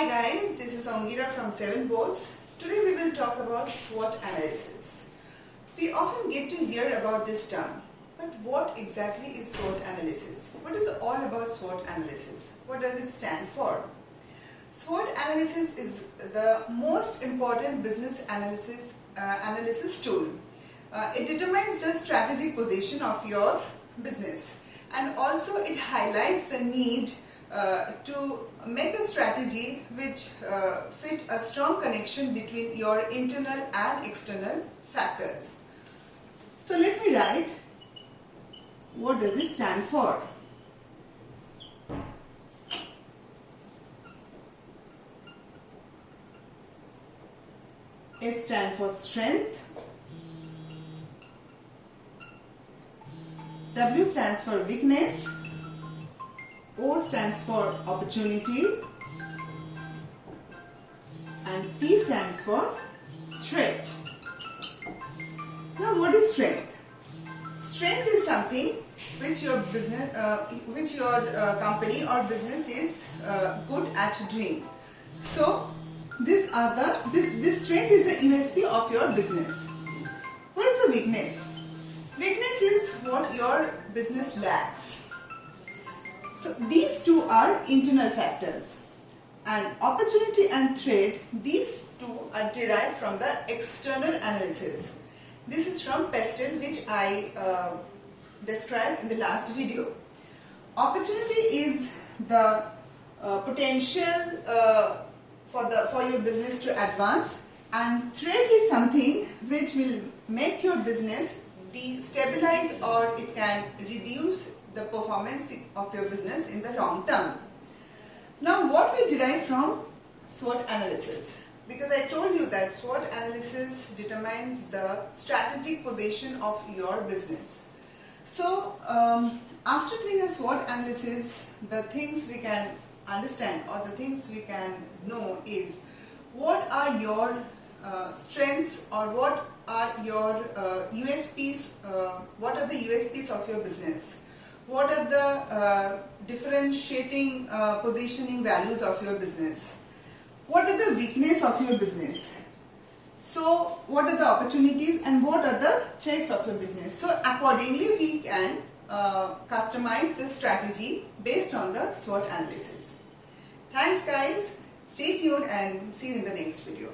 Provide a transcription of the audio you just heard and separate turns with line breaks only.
Hi guys, this is Ongira from 7 Boards. Today we will talk about SWOT analysis. We often get to hear about this term, but what exactly is SWOT analysis? What is all about SWOT analysis? What does it stand for? SWOT analysis is the most important business analysis tool. It determines the strategic position of your business, and also it highlights the need to make a strategy which fit a strong connection between your internal and external factors. So let me write, what does it stand for? It stands for strength, W stands for weakness, O stands for opportunity, and T stands for threat. Now, what is strength? Strength is something which your business, company or business is good at doing. So, this strength is the USP of your business. What is the weakness? Weakness is what your business lacks. So these two are internal factors, and opportunity and threat, these two are derived from the external analysis. This is from Pestle, which I described in the last video. Opportunity is the potential for your business to advance, and threat is something which will make your business destabilize, or it can reduce the performance of your business in the long term. Now, what we derive from SWOT analysis? Because I told you that SWOT analysis determines the strategic position of your business. So, after doing a SWOT analysis, the things we can understand or the things we can know is what are your strengths, or what are your USPs, what are the USPs of your business? What are the differentiating positioning values of your business? What are the weakness of your business? So what are the opportunities and what are the threats of your business? So accordingly we can customize the strategy based on the SWOT analysis. Thanks guys, stay tuned and see you in the next video.